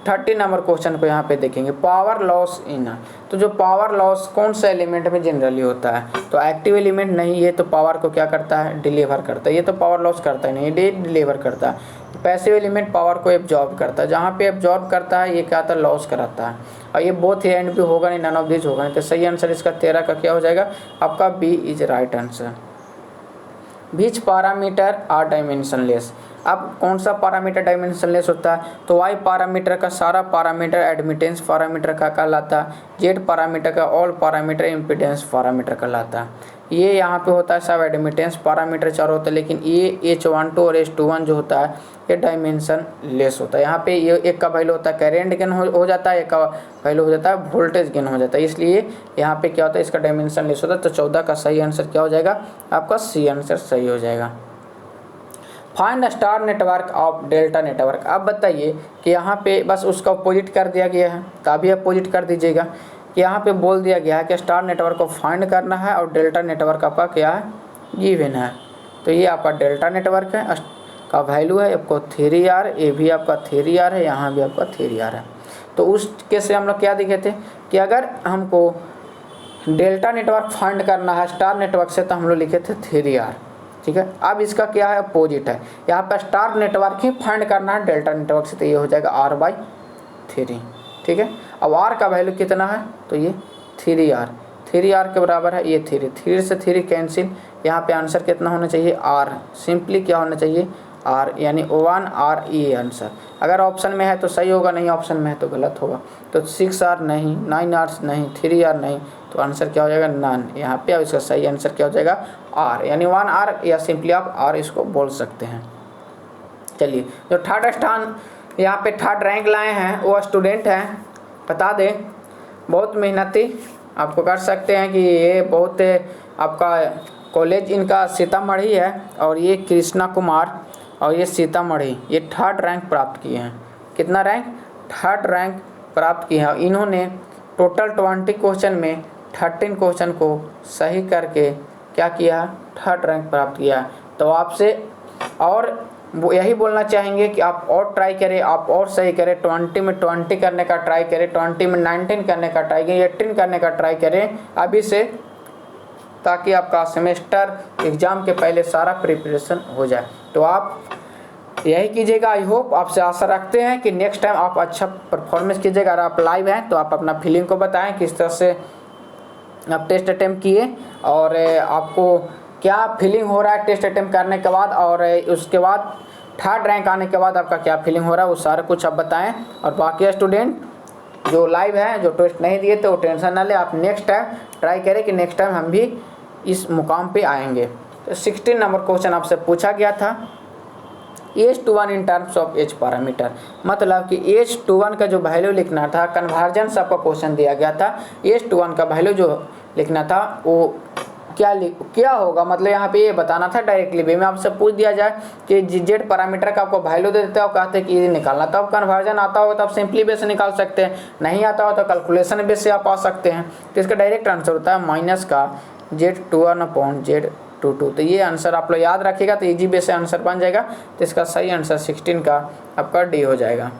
30 नंबर क्वेश्चन को यहाँ पे देखेंगे, पावर लॉस इन, तो जो पावर लॉस कौन सा एलिमेंट में जनरली होता है, तो एक्टिव एलिमेंट नहीं, ये तो पावर को क्या करता है, डिलीवर करता है, ये तो पावर लॉस करता है नहीं, ये डिलीवर करता है। पैसिव एलिमेंट पावर को एब्जॉर्ब करता है, जहाँ पे एब्जॉर्ब करता है ये क्या आता है, लॉस कराता है, और ये बोथ एंड भी होगा नहीं, नन ऑफ दिस होगा नहीं। तो सही आंसर इसका 13 का क्या हो जाएगा आपका, B is right answer. Which parameter are dimensionless, अब कौन सा पैरामीटर डायमेंशनलेस होता है, तो वाई पैरामीटर का सारा पैरामीटर एडमिटेंस पैरामीटर का कहलाता है, जेड पैरामीटर का ऑल पैरामीटर इम्पीडेंस पैरामीटर कहलाता है। ये यहाँ पे होता है सब एडमिटेंस पैरामीटर 4 होता है, लेकिन ये H12 और H21 जो होता है ये डायमेंशन लेस होता है। यहाँ पे ये एक का वैल्यू होता है करेंट गेन हो जाता है, एक का वैल्यू हो जाता है वोल्टेज गेन हो जाता है, इसलिए यहाँ पे क्या होता है, इसका डायमेंशन लेस होता है। तो 14 का सही आंसर क्या हो जाएगा आपका, सी आंसर सही हो जाएगा। Find star network of delta network, अब बताइए कि यहाँ पे बस उसका अपोजिट कर दिया गया है, तो अभी अपोजिट कर दीजिएगा कि यहाँ पे बोल दिया गया है कि स्टार नेटवर्क को फाइंड करना है और डेल्टा नेटवर्क आपका क्या है, गिवन है। तो ये आपका डेल्टा नेटवर्क है, का वैल्यू है आपको 3R, ये भी आपका 3R है, यहाँ भी आपका 3R है। तो उस केस से हम लोग क्या दिखे थे कि अगर हमको डेल्टा नेटवर्क फाइंड करना है स्टार नेटवर्क से, तो हम लोग लिखे थे 3R। ठीक है, अब इसका क्या है, अपोजिट है, यहाँ पर स्टार नेटवर्क ही फाइंड करना है डेल्टा नेटवर्क से, तो ये हो जाएगा R/3। ठीक है, अब R का वैल्यू कितना है, तो ये 3R के बराबर है, ये 3 से 3 कैंसिल, यहाँ पे आंसर कितना होना चाहिए, R, सिंपली क्या होना चाहिए R, यानी 1R ये आंसर। अगर ऑप्शन में है तो सही होगा, नहीं ऑप्शन में है तो गलत होगा। तो 6R नहीं, 9R नहीं, 3R नहीं, तो आंसर क्या हो जाएगा, नन यहाँ पे। अब इसका सही आंसर क्या हो जाएगा R, यानी 1R, या सिंपली आप R इसको बोल सकते हैं। चलिए, जो 3rd स्थान यहाँ पे 3rd रैंक लाए हैं वो स्टूडेंट हैं, बता दें बहुत मेहनती, आपको कर सकते हैं कि ये बहुत आपका कॉलेज इनका सीतामढ़ी है, और ये कृष्णा कुमार और ये सीतामढ़ी, ये 3rd रैंक प्राप्त किए हैं। कितना रैंक, 3rd रैंक प्राप्त किए हैं। इन्होंने टोटल 20 क्वेश्चन में 13 क्वेश्चन को सही करके क्या किया, 3rd रैंक प्राप्त किया। तो आपसे और वो यही बोलना चाहेंगे कि आप और ट्राई करें, आप और सही करें, 20 में 20 करने का ट्राई करें, 20 में 19 करने का ट्राई करें, 18 करने का ट्राई करें अभी से, ताकि आपका सेमेस्टर एग्ज़ाम के पहले सारा प्रिपरेशन हो जाए। तो आप यही कीजिएगा। आई होप, आपसे आशा रखते हैं कि नेक्स्ट टाइम आप अच्छा परफॉर्मेंस कीजिएगा। अगर आप लाइव हैं तो आप अपना फीलिंग को बताएं, किस तरह से आप टेस्ट अटेम्प्ट किए और आपको क्या फीलिंग हो रहा है टेस्ट अटेम्प्ट करने के बाद, और उसके बाद 3rd रैंक आने के बाद आपका क्या फीलिंग हो रहा है, वो सारा कुछ आप बताएं। और बाकी स्टूडेंट जो लाइव हैं, जो टेस्ट नहीं दिए तो टेंशन ना ले, आप नेक्स्ट टाइम ट्राई करें कि नेक्स्ट टाइम हम भी इस मुकाम पे आएंगे। तो 16 नंबर क्वेश्चन आपसे पूछा गया था, H21 in terms of H parameter, मतलब कि H21 का जो वैल्यू लिखना था, कन्वर्जेंस आपका क्वेश्चन दिया गया था, H21 का वैल्यू जो लिखना था वो क्या होगा, मतलब यहाँ पे ये बताना था डायरेक्टली। वे में आपसे पूछ दिया जाए कि जेड पैरामीटर का आपको वैल्यू दे देते हो, कहते हैं कि ये निकालना, तो अब कन्वर्जन आता होगा तो आप सिंपली बेस से निकाल सकते हैं, नहीं आता हो तो कैलकुलेशन बेस से आप आ सकते हैं। तो इसका डायरेक्ट आंसर होता है माइनस का Z21/Z R22। तो ये आंसर आप लोग याद रखिएगा तो इजी वे से आंसर बन जाएगा। तो इसका सही आंसर 16 का आपका डी हो जाएगा।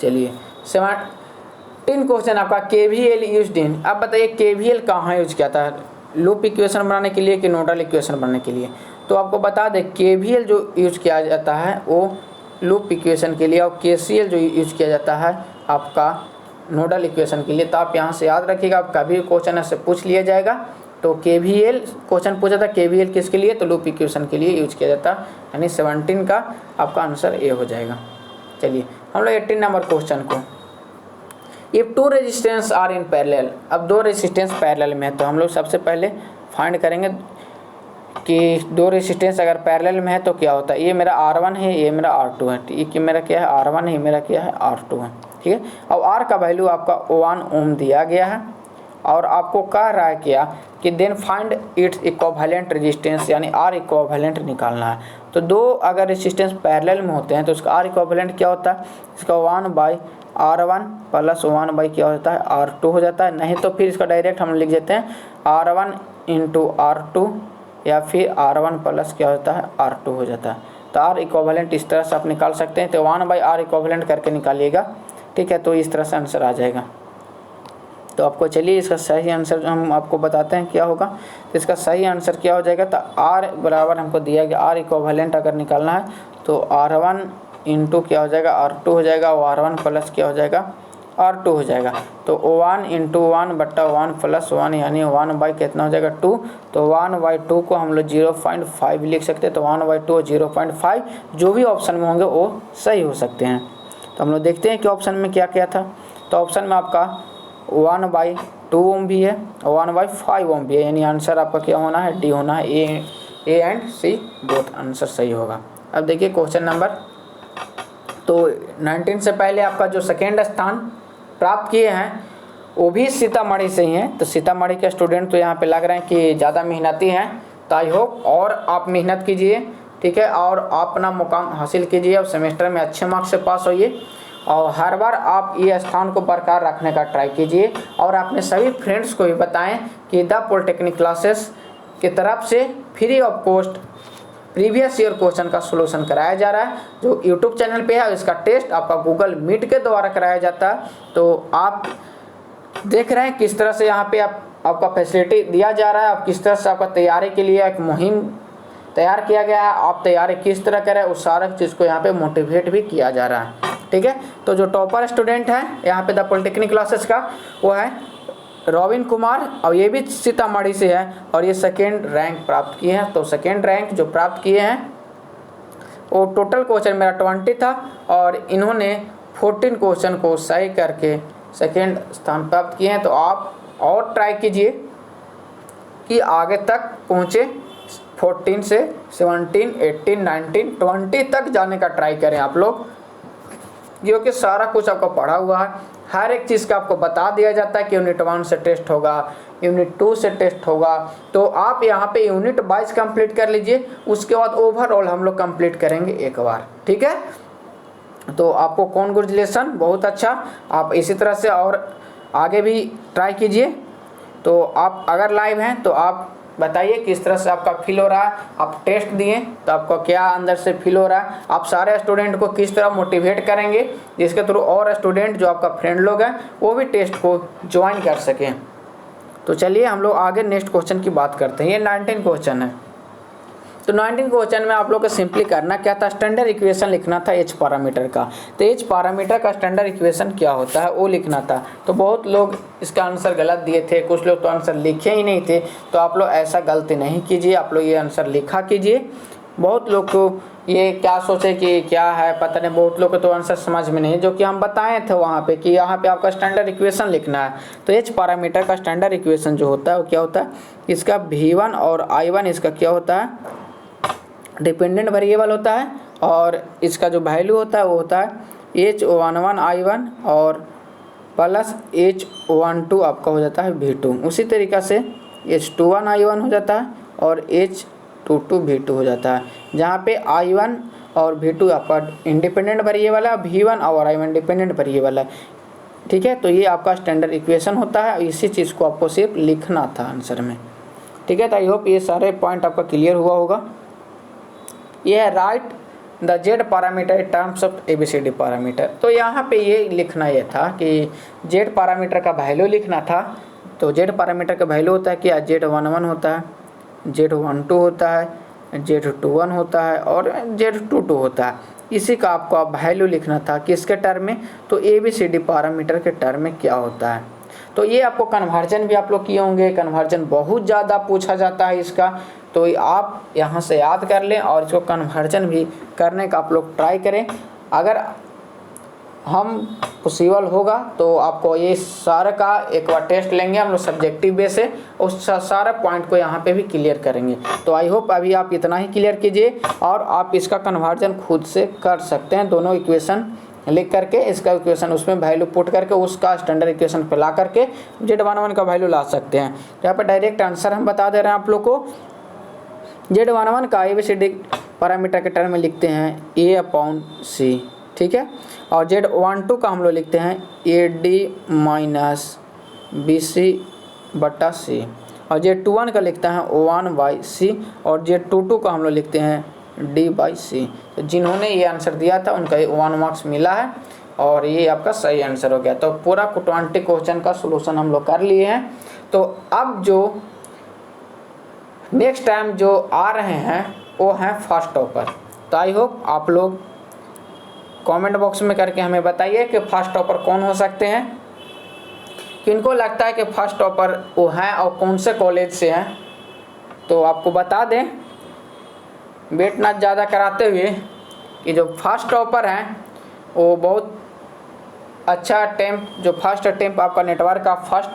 चलिए 17 क्वेश्चन आपका KVL यूज्ड इन। अब बताइए KVL कहाँ यूज किया था, लूप इक्वेशन बनाने के लिए कि नोडल इक्वेशन बनाने के लिए। तो आपको बता दें KVL जो यूज किया जाता है वो लूप इक्वेशन के लिए और KCL जो यूज किया जाता है आपका नोडल इक्वेशन के लिए। तो आप यहाँ से याद रखिएगा, आप कभी क्वेश्चन ऐसे पूछ लिया जाएगा तो KVL क्वेश्चन पूछा था, KVL किसके लिए, तो लूप इक्वेशन के लिए यूज किया जाता है, यानी 17 का आपका आंसर ए हो जाएगा। चलिए हम लोग 18 नंबर क्वेश्चन को, if two resistance are in parallel. अब दो रेजिस्टेंस पैरेलल में है तो हम लोग सबसे पहले फाइंड करेंगे कि दो रेजिस्टेंस अगर पैरेलल में है तो क्या होता है। ये मेरा R1 है, ये मेरा R2 है। ये मेरा क्या है R1 है, ये मेरा क्या है R2 है। ठीक है, अब R का वैल्यू आपका 1 ओम दिया गया है और आपको कह रहा है क्या कि then find its equivalent resistance, यानी R इक्विवेलेंट निकालना है। तो दो अगर रेजिस्टेंस पैरेलल में होते हैं तो उसका R इक्विवेलेंट क्या होता है, इसका 1/R1 प्लस 1 क्या होता है R2 हो जाता है। नहीं तो फिर इसका डायरेक्ट हम लिख देते हैं R1 × R2 या फिर R1 प्लस क्या होता है R2 हो जाता है। तो R इक्विवेलेंट इस तरह से आप निकाल सकते हैं। तो 1/R इक्विवेलेंट करके निकालिएगा, ठीक है, तो इस तरह से आंसर आ जाएगा। तो आपको चलिए इसका सही आंसर हम आपको बताते हैं क्या होगा। तो इसका सही आंसर क्या हो जाएगा, तो R बराबर हमको दिया गया, R इक्विवेलेंट अगर निकालना है तो R1 इंटू क्या हो जाएगा R2 हो जाएगा, और R1 प्लस क्या हो जाएगा R2 हो जाएगा। तो 1 × 1/1 प्लस 1 यानी 1/ कितना हो जाएगा 2। तो 1/2 को हम लोग 0.5 लिख सकते हैं। तो 1/2 और 0.5 जो भी ऑप्शन में होंगे वो सही हो सकते हैं। तो हम लोग देखते हैं कि ऑप्शन में क्या क्या था। तो ऑप्शन में आपका 1/2 ओम भी है और 1/5 ओम भी है, यानी आंसर आपका क्या होना है डी होना है। A and C both answer सही होगा। अब देखिए क्वेश्चन नंबर, तो 19 से पहले आपका जो सेकेंड स्थान प्राप्त किए हैं वो भी सीतामढ़ी से ही हैं। तो सीतामढ़ी के स्टूडेंट तो यहाँ पे लग रहे हैं कि ज़्यादा मेहनती हैं। तो आई होप और आप मेहनत कीजिए, ठीक है, और आप अपना मुकाम हासिल कीजिए और सेमेस्टर में अच्छे मार्क्स से पास होइए और हर बार आप ये स्थान को बरकरार रखने का ट्राई कीजिए। और अपने सभी फ्रेंड्स को भी बताएं कि द पॉलिटेक्निक क्लासेस की तरफ से free of cost previous year question का सॉल्यूशन कराया जा रहा है, जो यूट्यूब चैनल पे है। इसका टेस्ट आपका गूगल मीट के द्वारा कराया जाता है। तो आप देख रहे हैं किस तरह से यहाँ पे आपका फैसिलिटी दिया जा रहा है, आप किस तरह से आपका तैयारी के लिए एक मुहिम तैयार किया गया है, आप तैयारी किस तरह करें उस सारा चीज़ को यहाँ पे मोटिवेट भी किया जा रहा है, ठीक है। तो जो टॉपर स्टूडेंट है यहाँ पे द पॉलिटेक्निक क्लासेस का वो है रॉबिन कुमार, और ये भी सीतामढ़ी से है और ये सेकेंड रैंक प्राप्त किए हैं। तो सेकेंड रैंक जो प्राप्त किए हैं वो टोटल क्वेश्चन मेरा 20 था और इन्होंने 14 क्वेश्चन को सही करके सेकेंड स्थान प्राप्त किए हैं। तो आप और ट्राई कीजिए कि आगे तक पहुँचे, 14 से 17, 18, 19, 20 तक जाने का ट्राई करें आप लोग, क्योंकि सारा कुछ आपको पढ़ा हुआ है। हर एक चीज़ का आपको बता दिया जाता है कि यूनिट 1 से टेस्ट होगा, यूनिट 2 से टेस्ट होगा। तो आप यहाँ पे यूनिट 22 कंप्लीट कर लीजिए, उसके बाद ओवरऑल हम लोग कंप्लीट करेंगे एक बार, ठीक है। तो आपको कॉन्ग्रेचुलेसन, बहुत अच्छा। आप इसी तरह से और आगे भी ट्राई कीजिए। तो आप अगर लाइव हैं तो आप बताइए किस तरह से आपका फील हो रहा है। आप टेस्ट दिए तो आपको क्या अंदर से फील हो रहा है, आप सारे स्टूडेंट को किस तरह मोटिवेट करेंगे जिसके थ्रू और स्टूडेंट जो आपका फ्रेंड लोग हैं वो भी टेस्ट को ज्वाइन कर सकें। तो चलिए हम लोग आगे नेक्स्ट क्वेश्चन की बात करते हैं। ये 19 क्वेश्चन है। तो 19 क्वेश्चन में आप लोग को सिंपली करना क्या था, स्टैंडर्ड इक्वेशन लिखना था एच पैरामीटर का। तो एच पैरामीटर का स्टैंडर्ड इक्वेशन क्या होता है वो लिखना था। तो बहुत लोग इसका आंसर गलत दिए थे, कुछ लोग तो आंसर लिखे ही नहीं थे। तो आप लोग ऐसा गलती नहीं कीजिए, आप लोग ये आंसर लिखा कीजिए। बहुत लोग को ये क्या सोचे कि क्या है पता नहीं, बहुत लोग को तो आंसर समझ में नहीं, जो कि हम बताए थे वहाँ पे कि यहाँ पे आपका स्टैंडर्ड इक्वेशन लिखना है। तो एच पैरामीटर का स्टैंडर्ड इक्वेशन जो होता है वो क्या होता है, इसका V1 और I1 इसका क्या होता है डिपेंडेंट वेरिएबल होता है, और इसका जो वैल्यू होता है वो होता है H11 I1 और प्लस H12 आपका हो जाता है V2। उसी तरीक़ा से H21 I1 हो जाता है और H22 V2 हो जाता है, जहाँ पे I1 और V2 आपका इंडिपेंडेंट वेरिएबल है, V1 और I1 डिपेंडेंट वेरिएबल है, ठीक है। तो ये आपका स्टैंडर्ड इक्वेशन होता है, इसी चीज़ को आपको सिर्फ लिखना था आंसर में। ठीक है। तो आई होप ये सारे पॉइंट आपका क्लियर हुआ होगा। ये है right the Z parameter in terms of ABCD parameter. तो यहाँ पे ये लिखना ये था कि जेड पैरामीटर का वैल्यू लिखना था। तो जेड पैरामीटर का वैल्यू होता है क्या, Z11 होता है, Z12 होता है, Z21 होता है और Z22 होता है। इसी का आपको आप वैल्यू लिखना था किसके टर्म में, तो ABCD पैरामीटर के टर्म में क्या होता है। तो ये आपको कन्वर्जन भी आप लोग किए होंगे, कन्वर्जन बहुत ज़्यादा पूछा जाता है इसका, तो आप यहाँ से याद कर लें और इसको कन्वर्जन भी करने का आप लोग ट्राई करें। अगर हम पॉसिबल होगा तो आपको ये सारा का एक बार टेस्ट लेंगे हम लोग सब्जेक्टिव बेस से, उस सारा पॉइंट को यहाँ पे भी क्लियर करेंगे। तो आई होप अभी आप इतना ही क्लियर कीजिए और आप इसका कन्वर्जन खुद से कर सकते हैं। दोनों इक्वेशन लिख करके इसका इक्वेशन उसमें वैल्यू पुट करके उसका स्टैंडर्ड इक्वेशन पे ला करके Z11 का वैल्यू ला सकते हैं। तो यहाँ पर डायरेक्ट आंसर हम बता दे रहे हैं आप लोग को। Z11 का ABCD पैरामीटर के टर्म में लिखते हैं A/C, ठीक है। और Z12 का हम लोग लिखते हैं AD-BC/C और Z21 का लिखते हैं 1/C और Z22 का हम लोग लिखते हैं D/C। तो जिन्होंने ये आंसर दिया था उनका 1 मार्क्स मिला है और ये आपका सही आंसर हो गया। तो पूरा 20 क्वेश्चन का सोल्यूशन हम लोग कर लिए हैं। तो अब जो नेक्स्ट टाइम जो आ रहे हैं वो हैं फर्स्ट टॉपर। तो आई होप आप लोग कमेंट बॉक्स में करके हमें बताइए कि फर्स्ट टॉपर कौन हो सकते हैं, किनको लगता है कि फर्स्ट टॉपर वो हैं और कौन से कॉलेज से हैं। तो आपको बता दें वेट ना ज़्यादा कराते हुए कि जो फर्स्ट टॉपर हैं वो बहुत अच्छा अटेम्प्ट, जो फर्स्ट अटेम्प्ट आपका नेटवर्क का फर्स्ट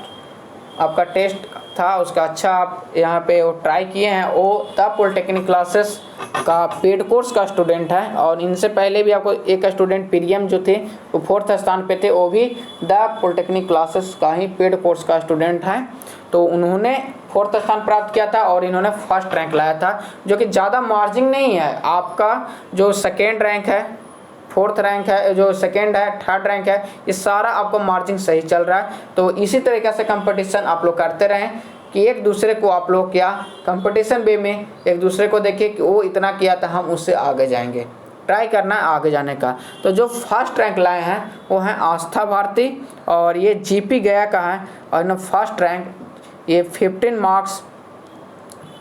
आपका टेस्ट था उसका अच्छा आप यहाँ पे वो ट्राई किए हैं, वो द पॉलिटेक्निक क्लासेस का पेड कोर्स का स्टूडेंट है। और इनसे पहले भी आपको एक स्टूडेंट प्रीमियम जो थे वो 4th स्थान पे थे, वो भी द पॉलिटेक्निक क्लासेस का ही पेड कोर्स का स्टूडेंट है। तो उन्होंने 4th स्थान प्राप्त किया था और इन्होंने फर्स्ट रैंक लाया था, जो कि ज़्यादा मार्जिन नहीं है। आपका जो सेकेंड रैंक है, 4th रैंक है, जो सेकेंड है, 3rd रैंक है, ये सारा आपको मार्जिन सही चल रहा है। तो इसी तरीके से कंपटीशन आप लोग करते रहें कि एक दूसरे को आप लोग क्या कंपटीशन वे में एक दूसरे को देखिए कि वो इतना किया था हम उससे आगे जाएंगे, ट्राई करना है आगे जाने का। तो जो फर्स्ट रैंक लाए हैं वो हैं आस्था भारती और ये GP गया का है और इन्होंने फर्स्ट रैंक ये 15 मार्क्स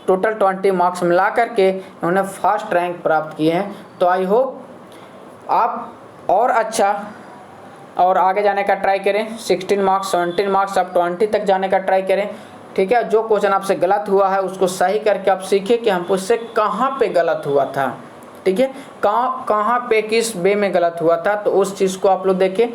टोटल 20 मार्क्स मिला करके इन्होंने फर्स्ट रैंक प्राप्त किए हैं। तो आई होप आप और अच्छा और आगे जाने का ट्राई करें, 16 मार्क्स 17 मार्क्स आप 20 तक जाने का ट्राई करें, ठीक है। जो क्वेश्चन आपसे गलत हुआ है उसको सही करके आप सीखिए कि हमको उससे कहाँ पे गलत हुआ था, ठीक है, कहाँ पे किस वे में गलत हुआ था, तो उस चीज़ को आप लोग देखिए,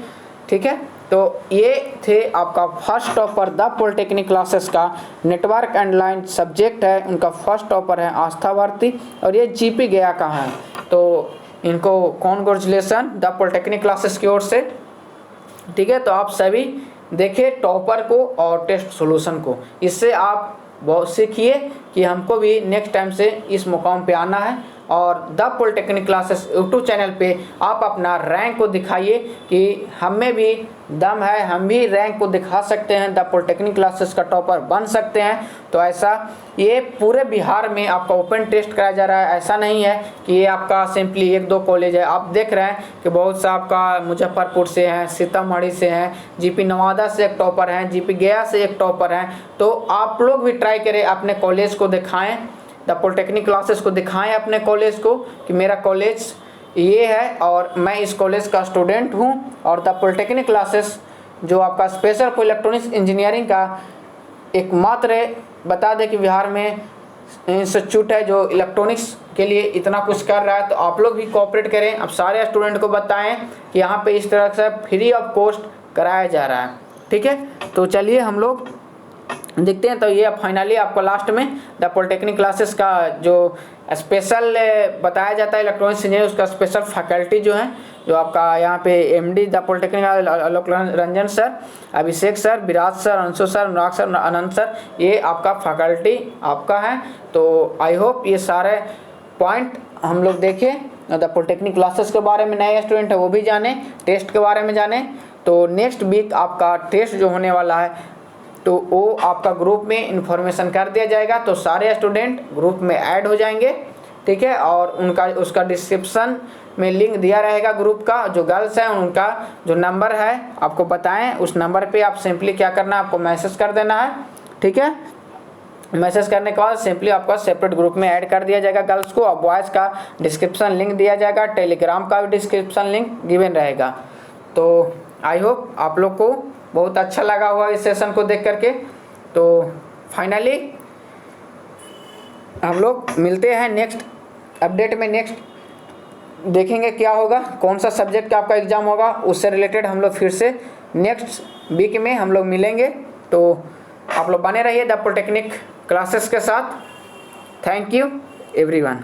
ठीक है। तो ये थे आपका first topper the polytechnic classes का नेटवर्क एंड लाइन सब्जेक्ट है, उनका फर्स्ट टॉपर है आस्था भारती और ये GP गया का है। तो इनको कॉन्ग्रेचुलेसन द पॉलिटेक्निक क्लासेस की ओर से, ठीक है। तो आप सभी देखिए टॉपर को और टेस्ट सॉल्यूशन को, इससे आप बहुत सीखिए कि हमको भी नेक्स्ट टाइम से इस मुकाम पे आना है। और the polytechnic classes YouTube channel पे आप अपना रैंक को दिखाइए कि हमें भी दम है, हम भी रैंक को दिखा सकते हैं, द पॉलिटेक्निक क्लासेस का टॉपर बन सकते हैं। तो ऐसा ये पूरे बिहार में आपका ओपन टेस्ट कराया जा रहा है, ऐसा नहीं है कि ये आपका सिंपली 1-2 कॉलेज है। आप देख रहे हैं कि बहुत सा आपका मुजफ्फरपुर से हैं, सीतामढ़ी से हैं, GP नवादा से एक टॉपर हैं, GP गया से एक टॉपर हैं। तो आप लोग भी ट्राई करें, अपने कॉलेज को दिखाएँ, द पॉलिटेक्निक क्लासेस को दिखाएं अपने कॉलेज को कि मेरा कॉलेज ये है और मैं इस कॉलेज का स्टूडेंट हूँ। और द पॉलिटेक्निक क्लासेस जो आपका स्पेशल फॉर इलेक्ट्रॉनिक्स इंजीनियरिंग का एकमात्र बता दें कि बिहार में इंस्टीट्यूट है जो इलेक्ट्रॉनिक्स के लिए इतना कुछ कर रहा है। तो आप लोग भी कोऑपरेट करें, अब सारे स्टूडेंट को बताएं कि यहाँ पे इस तरह से फ्री ऑफ कॉस्ट कराया जा रहा है, ठीक है। तो चलिए हम लोग देखते हैं। तो ये फाइनली आपको लास्ट में द पॉलिटेक्निक क्लासेस का जो स्पेशल बताया जाता है इलेक्ट्रॉनिक्स इंजीनियर, उसका स्पेशल फैकल्टी जो है, जो आपका यहाँ पे MD the polytechnic Alok Ranjan sir, Abhishek sir, Viraj sir, Anshu sir, Anurag sir, Anant sir, ये आपका फैकल्टी आपका है। तो आई होप ये सारे पॉइंट हम लोग देखें, द पॉलिटेक्निक क्लासेस के बारे में नए स्टूडेंट है वो भी जाने, टेस्ट के बारे में जाने। तो नेक्स्ट वीक आपका टेस्ट जो होने वाला है तो वो आपका ग्रुप में इन्फॉर्मेशन कर दिया जाएगा, तो सारे स्टूडेंट ग्रुप में ऐड हो जाएंगे, ठीक है। और उनका उसका डिस्क्रिप्शन में लिंक दिया रहेगा ग्रुप का। जो गर्ल्स हैं उनका जो नंबर है आपको बताएं, उस नंबर पे आप सिंपली क्या करना है, आपको मैसेज कर देना है, ठीक है। मैसेज करने के बाद सिंपली आपका सेपरेट ग्रुप में ऐड कर दिया जाएगा गर्ल्स को, और बॉयज़ का डिस्क्रिप्शन लिंक दिया जाएगा, टेलीग्राम का भी डिस्क्रिप्शन लिंक गिवन रहेगा। तो आई होप आप लोग को बहुत अच्छा लगा हुआ इस सेशन को देख करके। तो फाइनली हम लोग मिलते हैं नेक्स्ट अपडेट में। नेक्स्ट देखेंगे क्या होगा, कौन सा सब्जेक्ट का आपका एग्ज़ाम होगा, उससे रिलेटेड हम लोग फिर से नेक्स्ट वीक में हम लोग मिलेंगे। तो आप लोग बने रहिए द पॉलिटेक्निक क्लासेस के साथ। Thank you everyone.